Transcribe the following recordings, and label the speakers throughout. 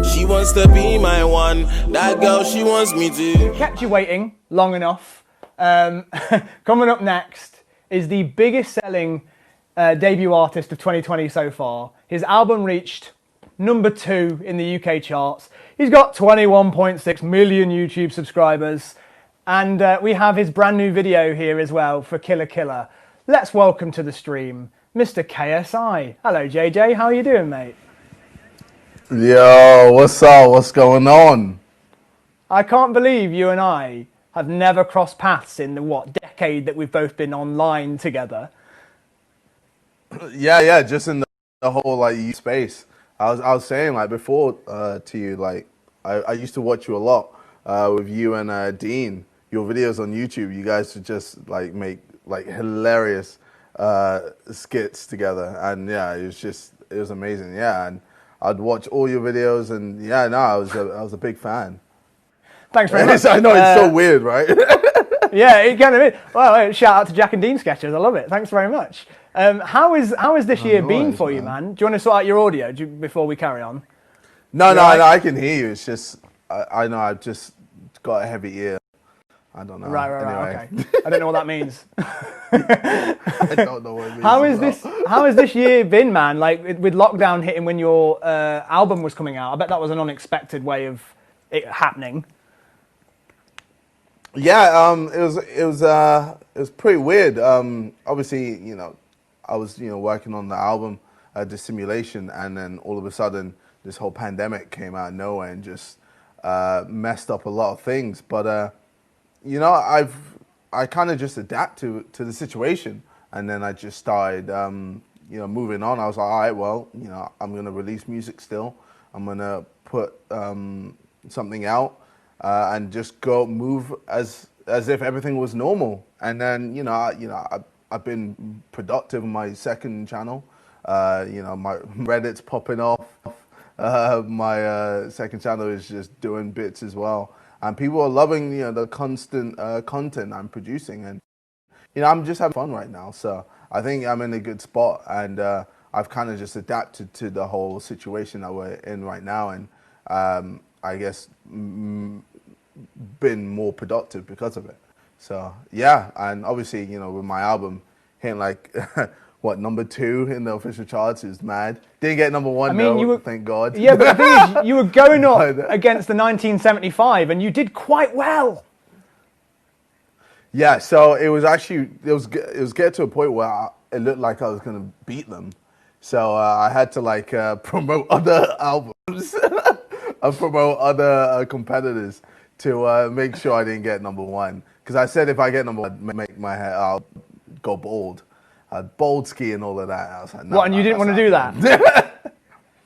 Speaker 1: She wants to be my one. That girl, she wants me to.
Speaker 2: Kept you waiting long enough. Coming up next is the biggest selling debut artist of 2020 so far. His album reached #2 in the UK charts. He's got 21.6 million YouTube subscribers. And we have his brand new video here as well for Killer Killer. Let's welcome to the stream, Mr. KSI. Hello, JJ. How are you doing, mate?
Speaker 3: Yo, what's up? What's going on?
Speaker 2: I can't believe you and I have never crossed paths in the, decade that we've both been online together.
Speaker 3: Yeah, just in the whole like youth space. I was saying like before to you, like I used to watch you a lot with you and Dean. Your videos on YouTube, you guys would just like make like hilarious skits together, and yeah, it was amazing. Yeah, and I'd watch all your videos, and yeah, no, I was a big fan.
Speaker 2: Thanks very much.
Speaker 3: I know it's so weird, right?
Speaker 2: Yeah, it kind of is. Well, shout out to Jack and Dean sketches. I love it. Thanks very much. How has this year been for you, man? Do you want to sort out your audio before we carry on?
Speaker 3: No, I can hear you. It's just I know I've just got a heavy ear. I don't know.
Speaker 2: Right,
Speaker 3: anyway.
Speaker 2: Okay. I don't know what that means.
Speaker 3: I don't know what it means.
Speaker 2: How has this year been, man? Like with lockdown hitting when your album was coming out, I bet that was an unexpected way of it happening.
Speaker 3: Yeah, it was pretty weird. Obviously, you know, I was working on the album, Dissimulation, and then all of a sudden this whole pandemic came out of nowhere and just messed up a lot of things. But you know, I kind of just adapt to the situation, and then I just started, you know, moving on. I was like, all right, well, you know, I'm gonna release music still. I'm gonna put something out and just move as if everything was normal. And then, you know, I've been productive on my second channel. You know, my Reddit's popping off. My second channel is just doing bits as well. And people are loving, you know, the constant content I'm producing, and you know, I'm just having fun right now. So I think I'm in a good spot, and I've kind of just adapted to the whole situation that we're in right now, and I guess been more productive because of it. So yeah, and obviously, you know, with my album hitting like what, #2 in the official charts is mad. Didn't get #1, though, thank God.
Speaker 2: Yeah, but the thing is, you were going up against the 1975, and you did quite well.
Speaker 3: Yeah, so it was actually, it was getting to a point where it looked like I was going to beat them. So I had to like promote other albums and promote other competitors to make sure I didn't get #1. Because I said if I get #1, I'd make my hair, I'll go bald. Bald ski and all of that. I was like, no,
Speaker 2: what, and you didn't want to do that?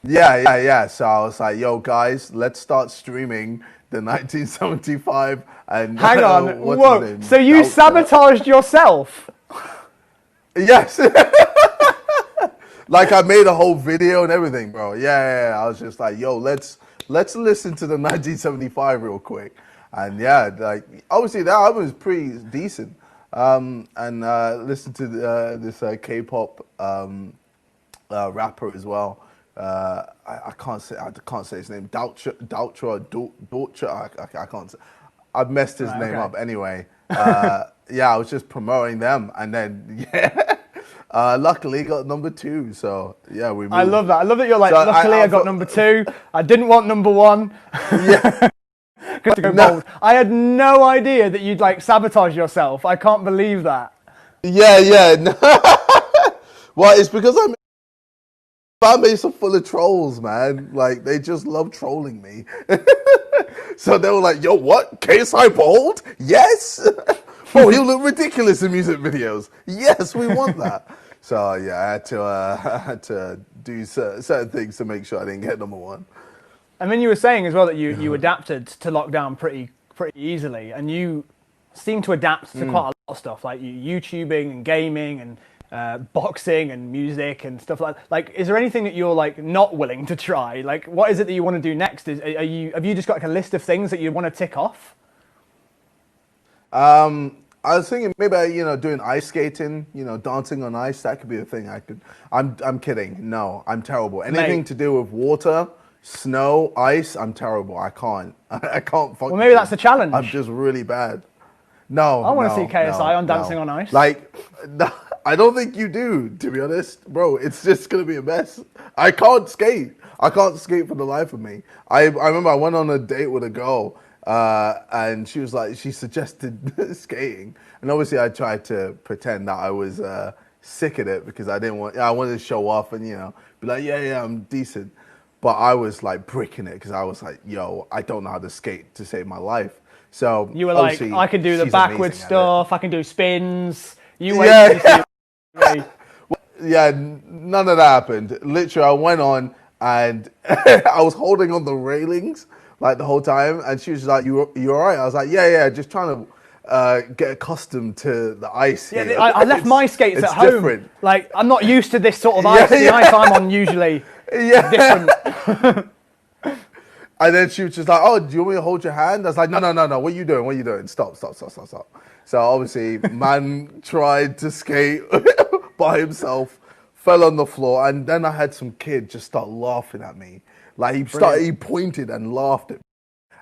Speaker 3: Yeah. So I was like, yo, guys, let's start streaming the 1975 and...
Speaker 2: Hang on, whoa, so you sabotaged yourself?
Speaker 3: Yes. Like I made a whole video and everything, bro. Yeah. I was just like, yo, let's listen to the 1975 real quick. And yeah, like, obviously that album is pretty decent. And listen to this K-pop rapper as well. I can't say his name. Doutra. I can't say. I've messed his name up anyway. Yeah, I was just promoting them, and then luckily got #2. So yeah, we moved.
Speaker 2: I love that. I love that you're like, so luckily I got #2. I didn't want #1.
Speaker 3: Yeah.
Speaker 2: To go bold. I had no idea that you'd like sabotage yourself. I can't believe that.
Speaker 3: Yeah. No. Well, it's because fan base are full of trolls, man. Like they just love trolling me. So they were like, "Yo, what? KSI bold? Yes. Oh, he'll look ridiculous in music videos. Yes, we want that." So yeah, I had to do certain things to make sure I didn't get #1.
Speaker 2: And then you were saying as well that you adapted to lockdown pretty easily, and you seem to adapt to quite a lot of stuff, like YouTubing and gaming and boxing and music and stuff like that. Like, is there anything that you're like not willing to try? Like, what is it that you want to do next? Have you just got like a list of things that you want to tick off?
Speaker 3: I was thinking maybe doing ice skating, dancing on ice. That could be a thing I could. I'm kidding. No, I'm terrible. Anything to do with water. Snow, ice, I'm terrible. I can't. I can't function.
Speaker 2: Well, maybe that's the challenge.
Speaker 3: I'm just really bad. No,
Speaker 2: I want to see KSI on Dancing on Ice.
Speaker 3: Like, no, I don't think you do, to be honest. Bro, it's just going to be a mess. I can't skate. I can't skate for the life of me. I remember I went on a date with a girl, and she was like, she suggested skating. And obviously I tried to pretend that I was sick at it because I wanted to show off and, be like, yeah, I'm decent. But I was like bricking it because I was like, yo, I don't know how to skate to save my life. So
Speaker 2: you were like, I can do the backward stuff, I can do spins. You wait
Speaker 3: yeah.
Speaker 2: till you see
Speaker 3: Yeah, none of that happened. Literally, I went on and I was holding on the railings like the whole time. And she was like, you all right? I was like, yeah, just trying to get accustomed to the ice here.
Speaker 2: Yeah, I left my skates at home.
Speaker 3: Different.
Speaker 2: Like, I'm not used to this sort of ice. The ice I'm on usually different.
Speaker 3: And then she was just like, oh, do you want me to hold your hand? I was like, no. What are you doing? What are you doing? Stop. So obviously, man tried to skate by himself, fell on the floor, and then I had some kid just start laughing at me. Like he pointed and laughed at me.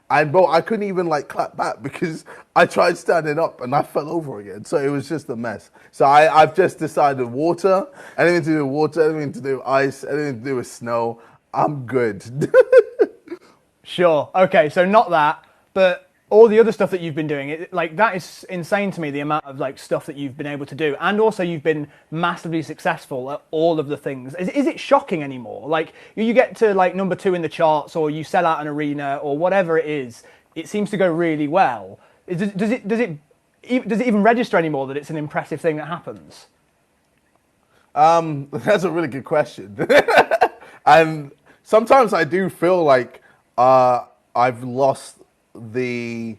Speaker 3: And bro, I couldn't even like clap back because I tried standing up and I fell over again. So it was just a mess. So I've just decided water, anything to do with water, anything to do with ice, anything to do with snow, I'm good.
Speaker 2: Sure. Okay, so not that, but all the other stuff that you've been doing, that is insane to me, the amount of like stuff that you've been able to do. And also you've been massively successful at all of the things. Is it shocking anymore? Like you get to like number 2 in the charts or you sell out an arena or whatever it is, it seems to go really well. Does it even register anymore that it's an impressive thing that happens?
Speaker 3: That's a really good question. And sometimes I do feel like I've lost the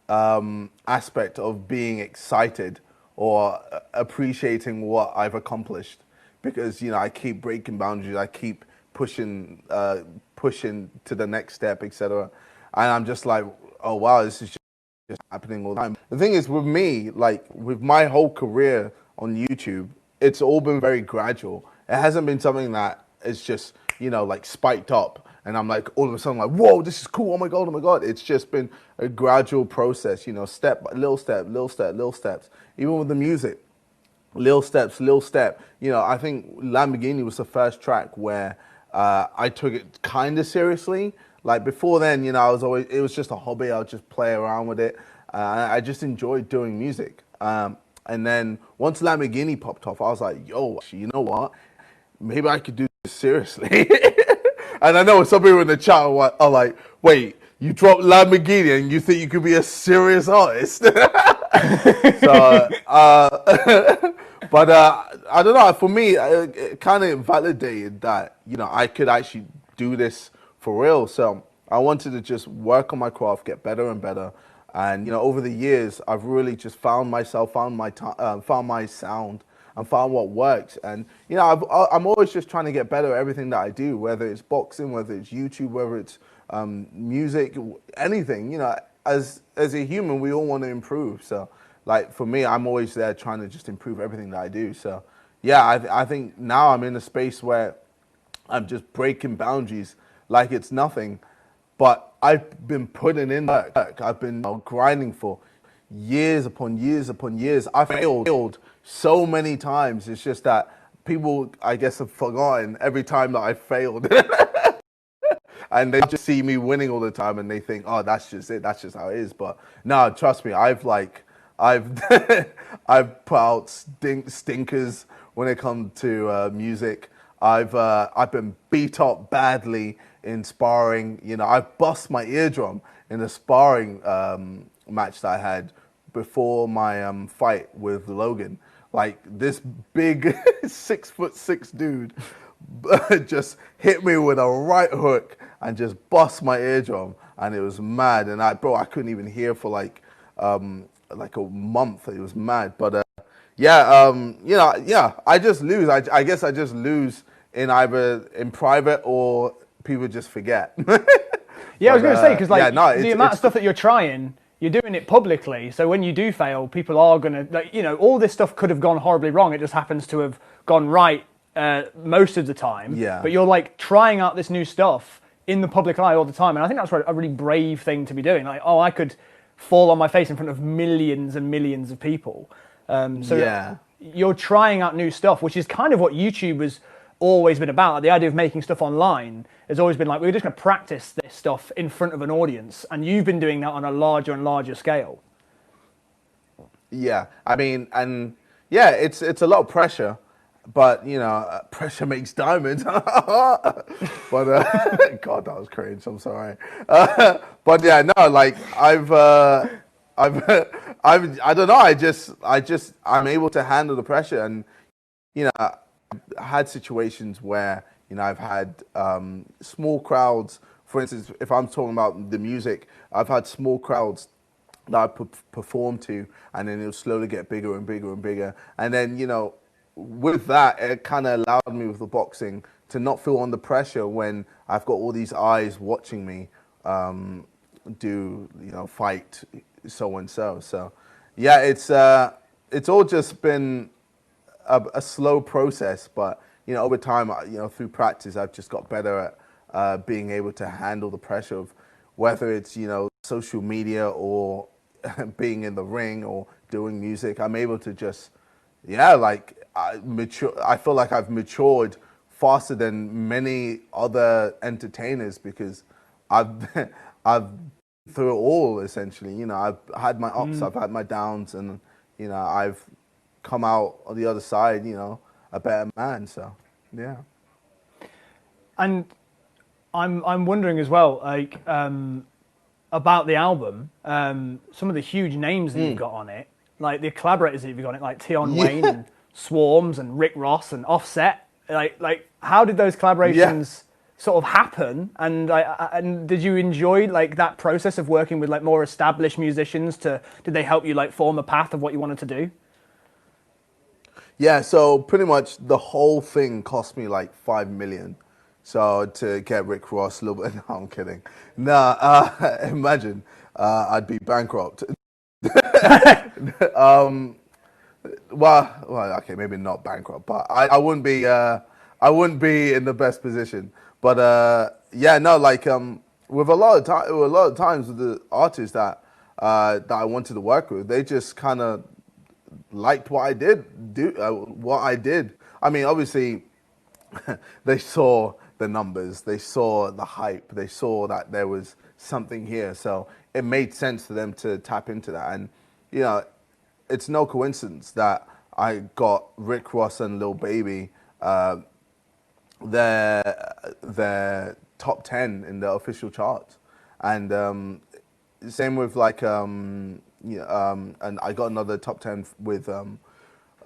Speaker 3: aspect of being excited or appreciating what I've accomplished because I keep breaking boundaries, I keep pushing to the next step, etc. And I'm just like, oh wow, this is just happening all the time. The thing is with me, like with my whole career on YouTube, it's all been very gradual. It hasn't been something that is just like spiked up. And I'm like, all of a sudden, like, whoa, this is cool. Oh my God. It's just been a gradual process, little steps. Even with the music, little step. I think Lamborghini was the first track where I took it kind of seriously. Like before then, it was just a hobby. I would just play around with it. I just enjoyed doing music. And then once Lamborghini popped off, I was like, yo, actually, you know what? Maybe I could do this seriously. And I know some people in the chat are like, wait, you dropped Lamborghini and you think you could be a serious artist? So, but I don't know, for me, it kind of validated that, I could actually do this for real. So I wanted to just work on my craft, get better and better. And, over the years, I've really just found myself, found my sound, and found what works. And I'm always just trying to get better at everything that I do, whether it's boxing, whether it's YouTube, whether it's music, anything. As a human, we all want to improve. So like for me, I'm always there trying to just improve everything that I do. So yeah, I think now I'm in a space where I'm just breaking boundaries like it's nothing. But I've been putting in work. I've been grinding for years upon years upon years. I failed so many times. It's just that people, I guess, have forgotten every time that I failed. And they just see me winning all the time and they think, oh, that's just it. That's just how it is. But no, trust me, I've I've put out stinkers when it comes to music. I've been beat up badly in sparring. I bust my eardrum in a sparring match that I had before my fight with Logan. Like this big 6'6" dude just hit me with a right hook and just bust my eardrum, and it was mad. And I couldn't even hear for like a month. It was mad. But I just lose. I guess I just lose in either in private or people just forget.
Speaker 2: Yeah, I was going to say, because the amount of stuff that you're trying, you're doing it publicly. So when you do fail, people are going to, all this stuff could have gone horribly wrong. It just happens to have gone right most of the time.
Speaker 3: Yeah.
Speaker 2: But you're like trying out this new stuff in the public eye all the time. And I think that's a really brave thing to be doing. Like, oh, I could fall on my face in front of millions and millions of people. So you're trying out new stuff, which is kind of what YouTube has always been about. The idea of making stuff online has always been like, we're just going to practice this stuff in front of an audience. And you've been doing that on a larger and larger scale.
Speaker 3: Yeah, I mean, and yeah, it's a lot of pressure, but you know, pressure makes diamonds. But God, that was cringe. I'm sorry. But yeah, no, like I don't know. I'm able to handle the pressure, and you know, I had situations where you know I've had small crowds. For instance, if I'm talking about the music, I've had small crowds that I perform to, and then it'll slowly get bigger and bigger and bigger. And then, you know, with that, it kind of allowed me with the boxing to not feel under pressure when I've got all these eyes watching me do, you know, fight so and so. So, yeah, it's all just been a slow process, but you know, over time, you know, through practice, I've just got better at being able to handle the pressure of whether it's, you know, social media or being in the ring or doing music. I'm able to just, yeah, like I feel like I've matured faster than many other entertainers because I've been through it all essentially. You know, I've had my ups, I've had my downs, and you know, I've come out on the other side, you know, a better man. So, yeah.
Speaker 2: And I'm wondering as well, like, about the album, some of the huge names that you've got on it, like the collaborators that you've got on it, like Tion Wayne and Swarms and Rick Ross and Offset. Like how did those collaborations sort of happen? And did you enjoy like that process of working with like more established musicians? Did they help you like form a path of what you wanted to do?
Speaker 3: Yeah, so pretty much the whole thing cost me like 5 million. So to get Rick Ross a little bit, no, I'm kidding. Nah, imagine I'd be bankrupt. Well, okay, maybe not bankrupt, but I wouldn't be in the best position. But yeah, no, like with a lot of times with the artists that I wanted to work with, they just kind of liked what I did. I mean, obviously, they saw the numbers, they saw the hype, they saw that there was something here, so it made sense for them to tap into that. And you know, it's no coincidence that I got Rick Ross and Lil Baby their top 10 in the official charts, and same with like and I got another top 10 with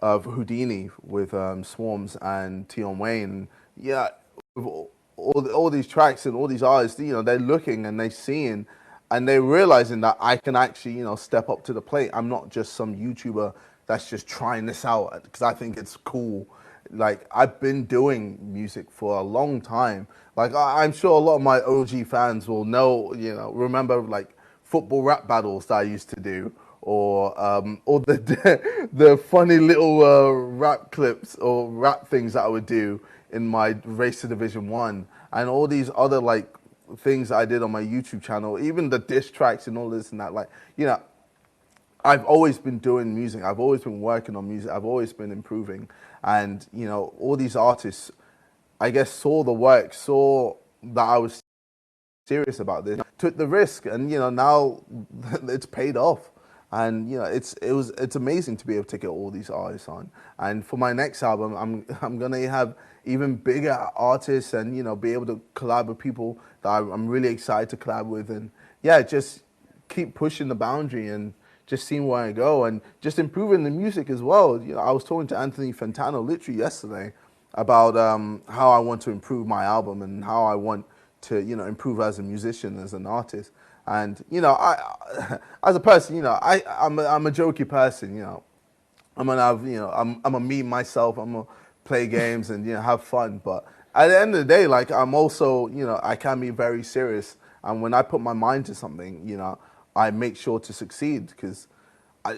Speaker 3: of Houdini with Swarms and Tion Wayne. Yeah, with all these tracks and all these artists, you know, they're looking and they're seeing and they're realizing that I can actually, you know, step up to the plate. I'm not just some YouTuber that's just trying this out because I think it's cool. Like, I've been doing music for a long time. Like, I'm sure a lot of my OG fans will know, you know, remember like football rap battles that I used to do, or the funny little rap clips or rap things that I would do in my race to Division 1, and all these other like things I did on my YouTube channel, even the diss tracks and all this and that. Like, you know, I've always been doing music. I've always been working on music. I've always been improving. And, you know, all these artists, I guess, saw the work, saw that I was serious about this, took the risk, and, you know, now it's paid off. And, you know, it's amazing to be able to get all these artists on. And for my next album, I'm going to have even bigger artists and, you know, be able to collab with people that I'm really excited to collab with. And, yeah, just keep pushing the boundary and just seeing where I go and just improving the music as well. You know, I was talking to Anthony Fantano literally yesterday about how I want to improve my album and how I want to, you know, improve as a musician, as an artist. And, you know, I as a person, you know, I'm a jokey person, you know. I'm gonna have, you know, I'm a me myself. I'm gonna play games and, you know, have fun. But at the end of the day, like, I'm also, you know, I can be very serious. And when I put my mind to something, you know, I make sure to succeed because,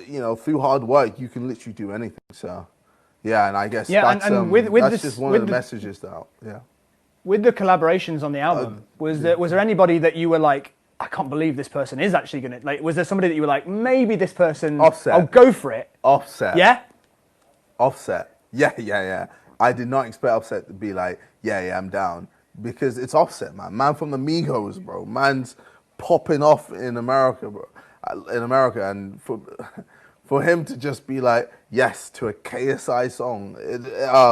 Speaker 3: you know, through hard work, you can literally do anything. So, yeah, and I guess that's,
Speaker 2: and with
Speaker 3: that's
Speaker 2: this,
Speaker 3: just one of the messages that, yeah.
Speaker 2: with the collaborations on the album, was there anybody that you were like, I can't believe this person is actually gonna like? Was there somebody that you were like, maybe this person?
Speaker 3: Offset.
Speaker 2: I'll go for it.
Speaker 3: Offset.
Speaker 2: Yeah.
Speaker 3: Offset. Yeah. I did not expect Offset to be like, yeah, I'm down. Because it's Offset, man. Man from the Migos, bro. Man's popping off in America, bro. And for him to just be like, yes, to a KSI song,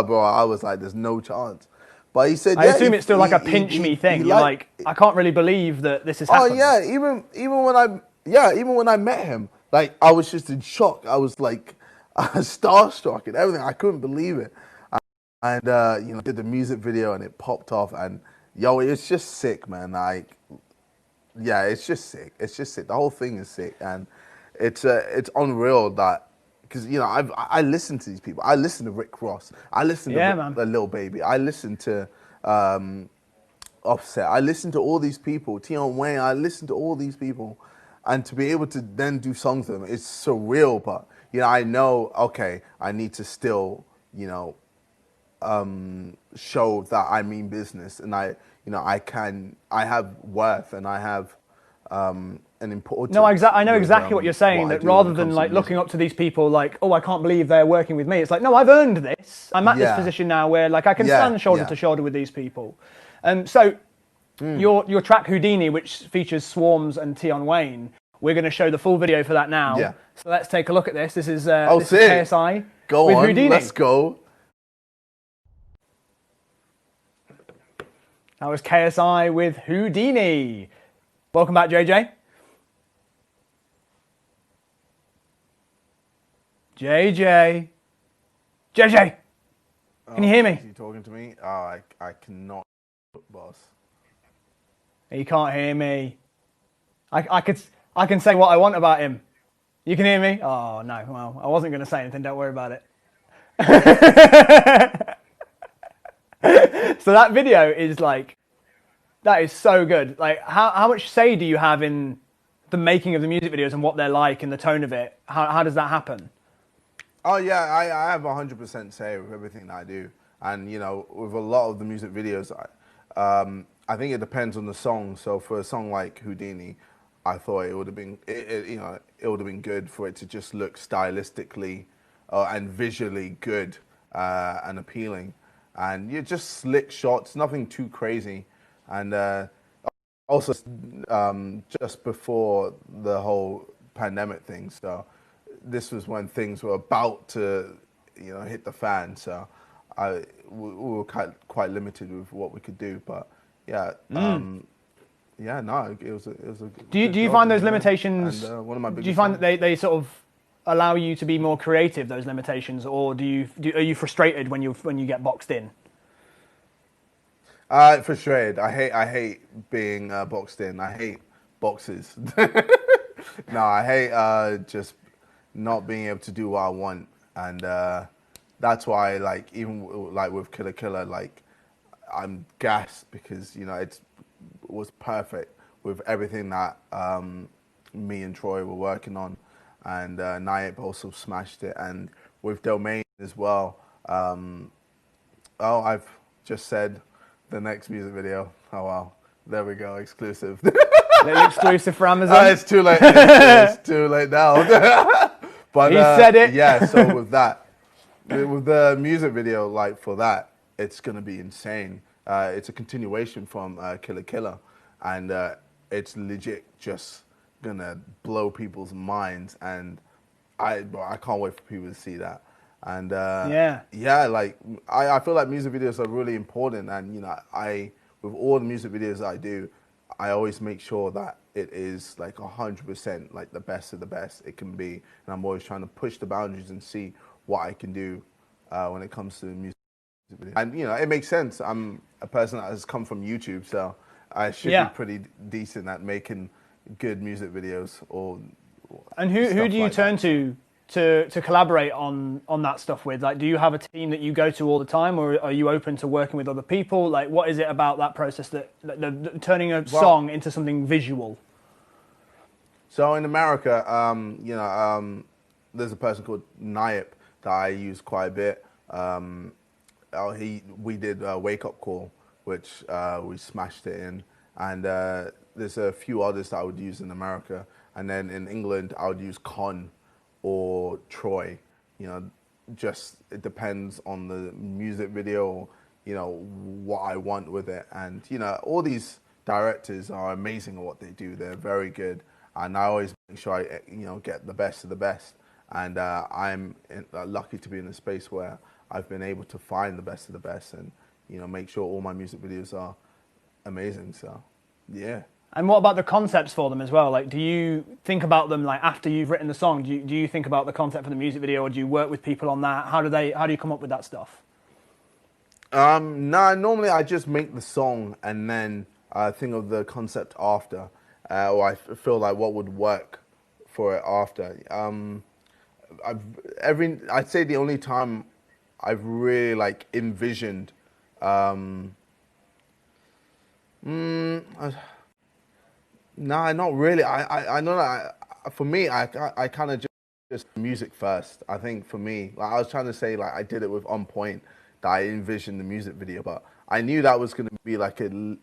Speaker 3: bro, I was like, there's no chance. But he said,
Speaker 2: I assume it's still like a pinch me thing. You're like, I can't really believe that this is happening.
Speaker 3: Oh yeah, even when I met him, like I was just in shock. I was like starstruck and everything. I couldn't believe it. And did the music video and it popped off, and yo, it's just sick, man. Like, yeah, it's just sick. It's just sick. The whole thing is sick, and it's unreal that. Because I listen to these people. I listen to Rick Ross. I listen to the Lil Baby. I listen to Offset. I listen to all these people. Tion Wayne. I listen to all these people, and to be able to then do songs with them, it's surreal. But I know, okay, I need to still show that I mean business, and I have worth, and I have an important.
Speaker 2: No, I know exactly what you're saying. That rather than like looking up to these people, like, oh, I can't believe they're working with me. It's like, no, I've earned this. I'm at this position now where like I can stand shoulder to shoulder with these people. So your track Houdini, which features Swarms and Tion Wayne, we're going to show the full video for that now.
Speaker 3: Yeah.
Speaker 2: So let's take a look at this. This is
Speaker 3: this is
Speaker 2: KSI with Houdini.
Speaker 3: Let's go.
Speaker 2: That was KSI with Houdini. Welcome back, JJ. JJ. JJ! Can you hear me?
Speaker 3: Is he talking to me? Oh, I cannot, boss.
Speaker 2: He can't hear me. I can say what I want about him. You can hear me? Oh, no. Well, I wasn't going to say anything. Don't worry about it. So that video is like, that is so good. Like, how much say do you have in the making of the music videos and what they're like and the tone of it? How does that happen?
Speaker 3: Oh yeah, I have 100% say with everything that I do, and with a lot of the music videos, I think it depends on the song. So for a song like Houdini, I thought it would have been, it would have been good for it to just look stylistically and visually good and appealing, and just slick shots, nothing too crazy, and also just before the whole pandemic thing, so. This was when things were about to, hit the fan. So, we were quite limited with what we could do. But yeah, it was a.
Speaker 2: Do you find those limitations? And, one of my biggest. Do you find that they sort of allow you to be more creative? Those limitations, or are you frustrated when you get boxed in?
Speaker 3: Frustrated. I hate being boxed in. I hate boxes. No, I hate just. Not being able to do what I want, and that's why, like, even like with Killer Killer, like, I'm gassed because it was perfect with everything that me and Troy were working on, and Nayib also smashed it, and with Domain as well. I've just said the next music video. Oh wow, there we go, exclusive.
Speaker 2: Little exclusive for Amazon.
Speaker 3: It's too late. It's too late now. But
Speaker 2: he said it.
Speaker 3: Yeah, so with that, with the music video, like for that, it's gonna be insane. It's a continuation from Killer Killer, and it's legit just gonna blow people's minds, and I can't wait for people to see that. And like I feel like music videos are really important, and with all the music videos that I do, I always make sure that it is like 100% like the best of the best it can be, and I'm always trying to push the boundaries and see what I can do when it comes to music videos. And it makes sense. I'm a person that has come from YouTube, so I should be pretty decent at making good music videos.
Speaker 2: And who do you turn to collaborate on that stuff with? Like, do you have a team that you go to all the time, or are you open to working with other people? Like, what is it about that process that turning a song into something visual?
Speaker 3: So in America, there's a person called Nayib that I use quite a bit. We did a Wake Up Call which we smashed it in. And there's a few others that I would use in America. And then in England, I would use Con or Troy. You know, just it depends on the music video, you know, what I want with it. And, you know, all these directors are amazing at what they do. They're very good. And I always make sure I, you know, get the best of the best. And lucky to be in a space where I've been able to find the best of the best and, you know, make sure all my music videos are amazing. So, yeah.
Speaker 2: And what about the concepts for them as well? Like, do you think about them like after you've written the song? Do you think about the concept for the music video, or do you work with people on that? How do you come up with that stuff?
Speaker 3: No, normally I just make the song and then think of the concept after, or I feel like what would work for it after. I'd say the only time I've really like envisioned. No, not really. I know that for me, I kind of just music first. I think for me, like I was trying to say, like I did it with On Point, that I envisioned the music video, but I knew that was going to be like a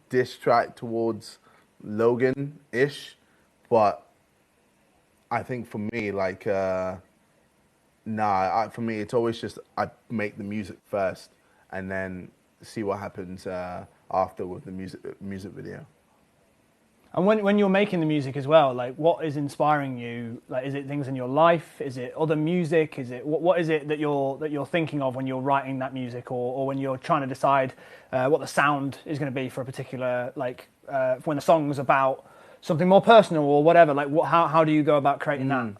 Speaker 3: diss track towards Logan-ish. But I think for me, like, for me, it's always just I make the music first and then see what happens after with the music video.
Speaker 2: And when you're making the music as well, like what is inspiring you? Like, is it things in your life? Is it other music? Is it what is it that you're thinking of when you're writing that music, or when you're trying to decide what the sound is going to be for a particular when the song's about something more personal or whatever? Like, how do you go about creating that?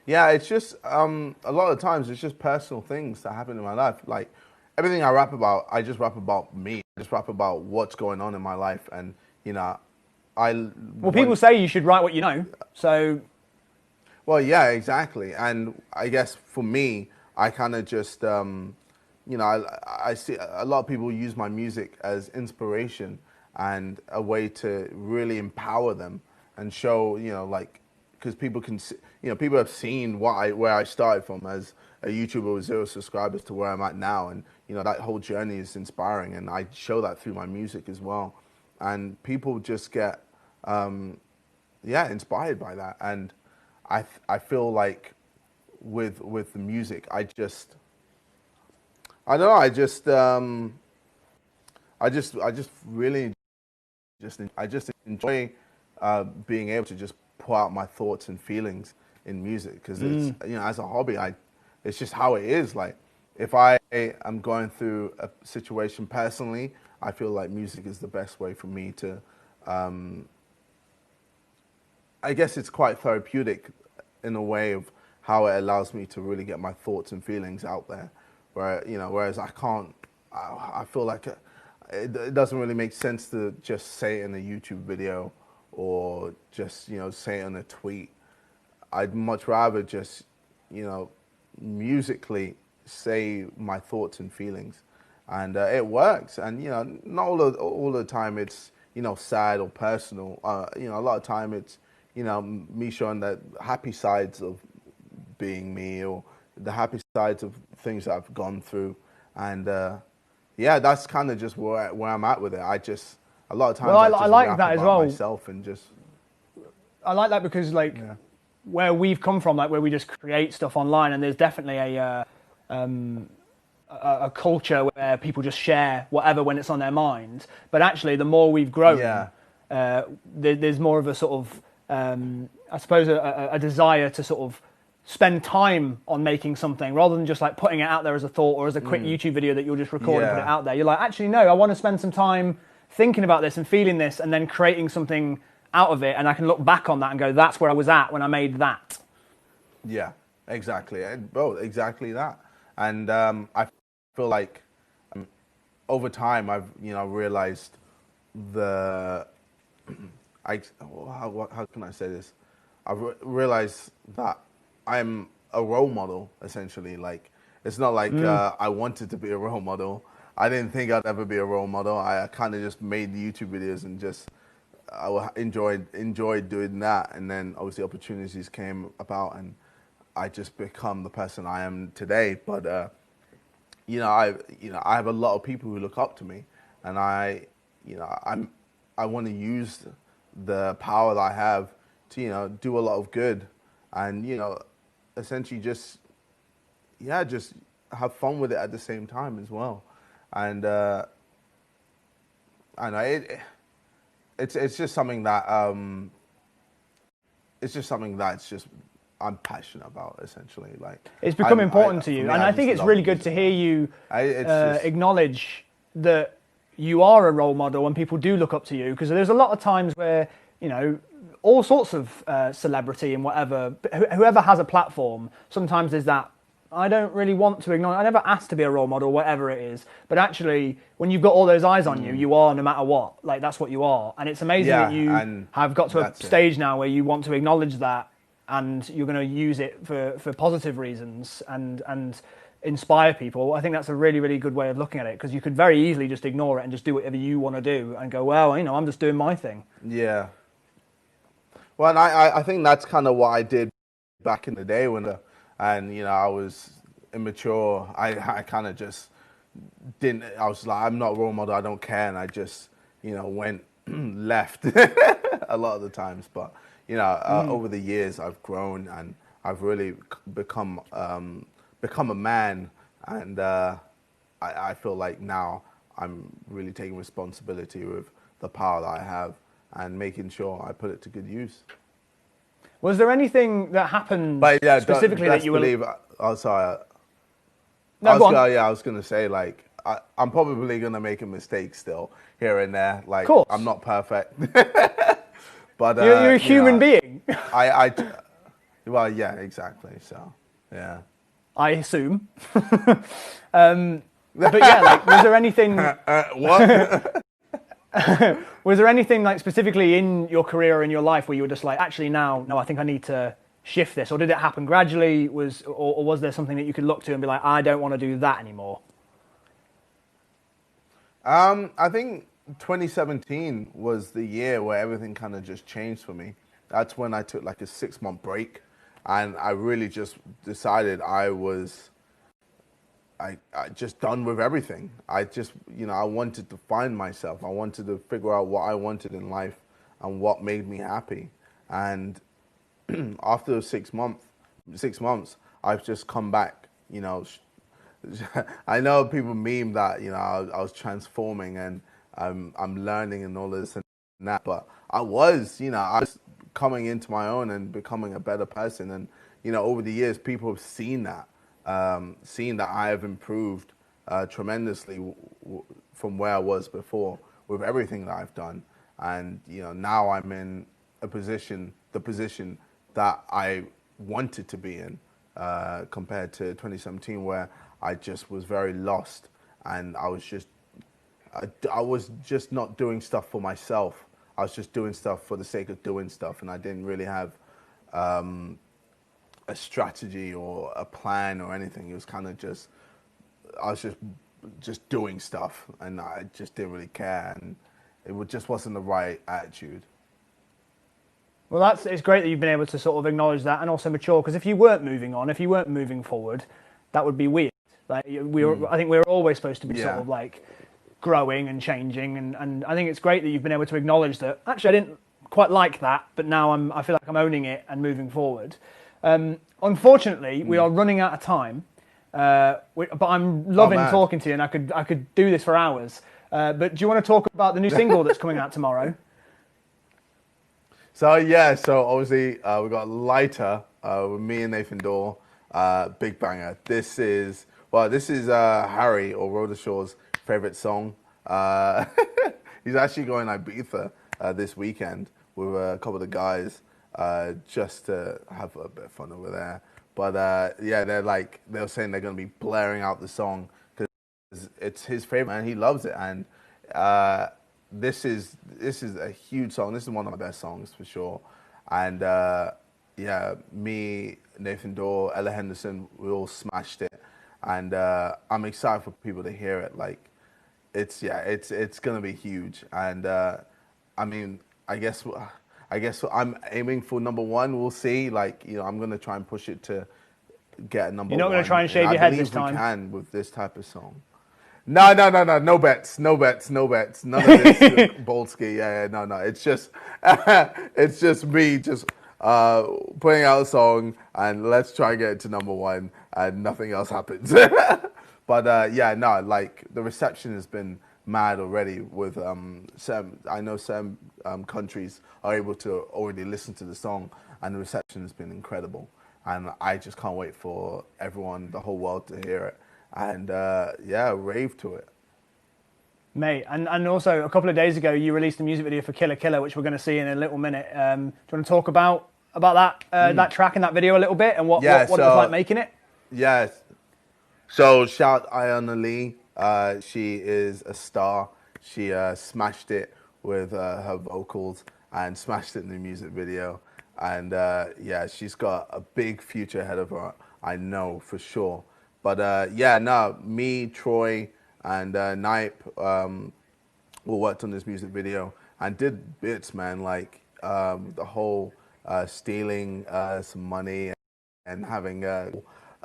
Speaker 3: Yeah, it's just a lot of times it's just personal things that happen in my life. Like everything I rap about, I just rap about me. I just rap about what's going on in my life, and you know,
Speaker 2: people say you should write what you know, so.
Speaker 3: Well, yeah, exactly. And I guess for me, I kind of just, I see a lot of people use my music as inspiration and a way to really empower them and show, you know, like, because people can, people have seen where I started from as a YouTuber with 0 subscribers to where I'm at now, and you know that whole journey is inspiring, and I show that through my music as well. And people just get, inspired by that. And I feel like with the music, I just really enjoy being able to just pour out my thoughts and feelings in music, because it's, you know, as a hobby, it's just how it is. Like if I am going through a situation personally, I feel like music is the best way for me to, I guess it's quite therapeutic in a way of how it allows me to really get my thoughts and feelings out there. Whereas I can't, I feel like it doesn't really make sense to just say it in a YouTube video or just, say it in a tweet. I'd much rather just, musically say my thoughts and feelings. And it works. And, not all the time it's, sad or personal. A lot of time it's, me showing the happy sides of being me, or the happy sides of things that I've gone through. And that's kind of just where I'm at with it. A lot of times I like that as well. Myself and just.
Speaker 2: I like that because where we've come from, where we just create stuff online, and there's definitely a culture where people just share whatever when it's on their mind. But actually, the more we've grown, there's more of a sort of, I suppose, a desire to sort of spend time on making something rather than just putting it out there as a thought or as a quick YouTube video that you'll just record and put it out there. You're like, actually, no, I want to spend some time thinking about this and feeling this and then creating something out of it, and I can look back on that and go, that's where I was at when I made that.
Speaker 3: Yeah, exactly. Bro, exactly that. And I feel like over time I've realized how can I say this? I've realized that I'm a role model, essentially. Like, it's not like I wanted to be a role model. I didn't think I'd ever be a role model. I kind of just made the YouTube videos and I enjoyed doing that. And then obviously opportunities came about and I just become the person I am today. But I have a lot of people who look up to me, and I want to use the power that I have to, do a lot of good, and essentially just have fun with it at the same time as well, and I know it's just something that I'm passionate about, essentially. Like,
Speaker 2: It's become important to you,
Speaker 3: for me,
Speaker 2: and I think it's really good to hear you acknowledge that you are a role model and people do look up to you, because there's a lot of times where, all sorts of celebrity and whatever, whoever has a platform, sometimes there's that, I don't really want to acknowledge, I never asked to be a role model, whatever it is, but actually, when you've got all those eyes on you, you are no matter what, like that's what you are, and it's amazing that you have got to a stage now where you want to acknowledge that, and you're going to use it for positive reasons and inspire people. I think that's a really, really good way of looking at it, because you could very easily just ignore it and just do whatever you want to do and go, well, I'm just doing my thing.
Speaker 3: Yeah. Well, and I think that's kind of what I did back in the day and I was immature. I kind of just didn't. I was like, I'm not a role model. I don't care, and I just went left a lot of the times. But over the years, I've grown and I've really become a man, and I feel like now I'm really taking responsibility with the power that I have and making sure I put it to good use.
Speaker 2: Was there anything that happened specifically that you were?
Speaker 3: Oh, sorry.
Speaker 2: No, go on.
Speaker 3: I was going to say, like, I'm probably going to make a mistake still here and there. Like,
Speaker 2: of course.
Speaker 3: I'm not perfect. But
Speaker 2: you're a human being.
Speaker 3: Well, yeah, exactly. So, yeah.
Speaker 2: I assume. But yeah, like, was there anything?
Speaker 3: What?
Speaker 2: Was there anything like specifically in your career or in your life where you were just like, actually no, I think I need to shift this, or did it happen gradually? Or was there something that you could look to and be like, I don't want to do that anymore?
Speaker 3: I think 2017 was the year where everything kind of just changed for me. That's when I took like a 6-month break, and I really just decided I just done with everything. I just, I wanted to find myself. I wanted to figure out what I wanted in life and what made me happy. And after those 6 months, I've just come back, I know people meme that, I was transforming and I'm learning and all this and that, but I was coming into my own and becoming a better person. And, over the years, people have seen that. Seeing that I have improved tremendously from where I was before with everything that I've done, and now I'm in the position that I wanted to be in, compared to 2017, where I just was very lost, and I was just not doing stuff for myself. I was just doing stuff for the sake of doing stuff, and I didn't really have a strategy or a plan or anything. It was kind of I was just doing stuff, and I just didn't really care, and it just wasn't the right attitude.
Speaker 2: Well, it's great that you've been able to sort of acknowledge that and also mature, because if you weren't moving on, if you weren't moving forward, that would be weird. Like I think we're always supposed to be sort of like growing and changing, and I think it's great that you've been able to acknowledge that, actually I didn't quite like that, but now I feel like I'm owning it and moving forward. Unfortunately, we are running out of time, but I'm loving talking to you, and I could do this for hours. But do you want to talk about the new single that's coming out tomorrow?
Speaker 3: So obviously we got Lighter with me and Nathan Dorr, big banger. This is Harry or Rodashaw's favorite song. He's actually going to Ibiza this weekend with a couple of the guys, just to have a bit of fun over there. But they were saying they're going to be blaring out the song because it's his favorite and he loves it. And this is a huge song. This is one of my best songs for sure. And me, Nathan Dorr, Ella Henderson, we all smashed it. And I'm excited for people to hear it. Like, it's gonna be huge. And I mean, I guess I'm aiming for #1. We'll see. Like, I'm gonna try and push it to, get a number
Speaker 2: You're not
Speaker 3: one.
Speaker 2: going to try and shave
Speaker 3: I
Speaker 2: your head
Speaker 3: believe
Speaker 2: this time?
Speaker 3: we can with this type of song. No, no, no, no, no bets, no bets, no bets. None of this Bolski. Yeah, no, no. It's just, it's just me just putting out a song and let's try and get it to number one and nothing else happens. But yeah, no, like the reception has been mad already with I know some countries are able to already listen to the song and the reception has been incredible. And I just can't wait for everyone, the whole world to hear it. And yeah, rave to it.
Speaker 2: Mate, and also a couple of days ago you released a music video for Killer Killer, which we're going to see in a little minute. Do you want to talk about that that track and that video a little bit and what it was like making it?
Speaker 3: Yes. So shout Iona Lee. She is a star. She smashed it with her vocals and smashed it in the music video. And yeah, she's got a big future ahead of her, I know for sure. But yeah, no, me, Troy, and Nipe all worked on this music video and did bits, man, like the whole stealing some money and having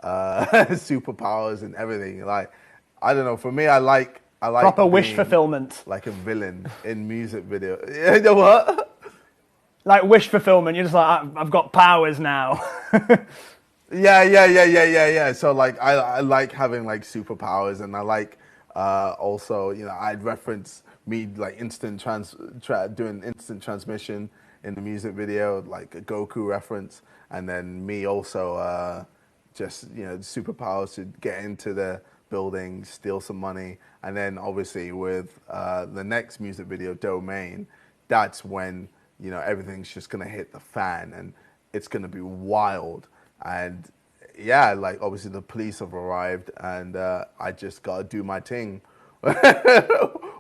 Speaker 3: superpowers and everything. Like, I don't know, for me, I like
Speaker 2: Proper wish fulfillment.
Speaker 3: like a villain in music video. You know what?
Speaker 2: Like wish fulfillment. You're just like, I've got powers now.
Speaker 3: Yeah. So like, I like having like superpowers, and I like also, you know, I'd reference me like doing instant transmission in the music video, like a Goku reference, and then me also just, you know, superpowers to get into the building, steal some money, and then obviously with the next music video, Domain, that's when, you know, everything's just gonna hit the fan and it's gonna be wild. And yeah, like obviously the police have arrived and I just gotta do my thing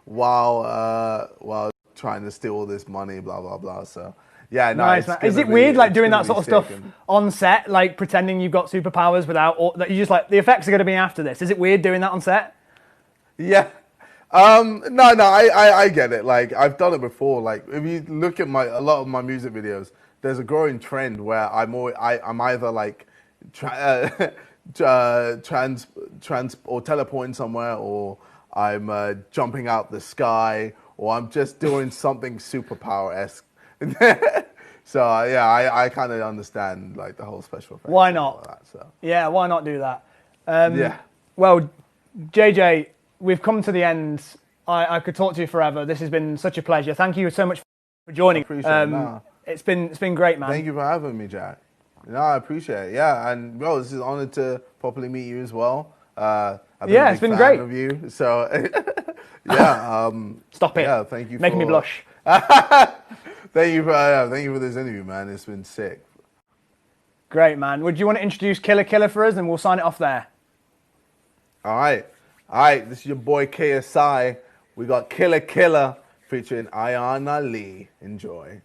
Speaker 3: while trying to steal all this money, blah blah blah. So yeah, no,
Speaker 2: nice, man. Is it weird like doing that sort of stuff on set, like pretending you've got superpowers without, or that you just like the effects are gonna be after this? Is it weird doing that on set?
Speaker 3: Yeah. No, I get it. Like I've done it before. Like if you look at a lot of my music videos, there's a growing trend where I'm either like trans or teleporting somewhere, or I'm jumping out the sky, or I'm just doing something superpower-esque. So yeah, I kind of understand like the whole special effects.
Speaker 2: Why not?
Speaker 3: That, so.
Speaker 2: Yeah, why not do that?
Speaker 3: Yeah.
Speaker 2: Well, JJ, we've come to the end. I could talk to you forever. This has been such a pleasure. Thank you so much for joining.
Speaker 3: I appreciate it.
Speaker 2: It's been great, man.
Speaker 3: Thank you for having me, Jack. No, I appreciate it. Yeah, and bro, this is an honor to properly meet you as well. I've been a big fan
Speaker 2: great
Speaker 3: of you. So yeah.
Speaker 2: Stop it.
Speaker 3: Yeah, thank you.
Speaker 2: Making me blush.
Speaker 3: Thank you for this interview, man. It's been sick.
Speaker 2: Great, man. Would you want to introduce Killer Killer for us, and we'll sign it off there?
Speaker 3: All right. This is your boy KSI. We got Killer Killer featuring Iona Lee. Enjoy.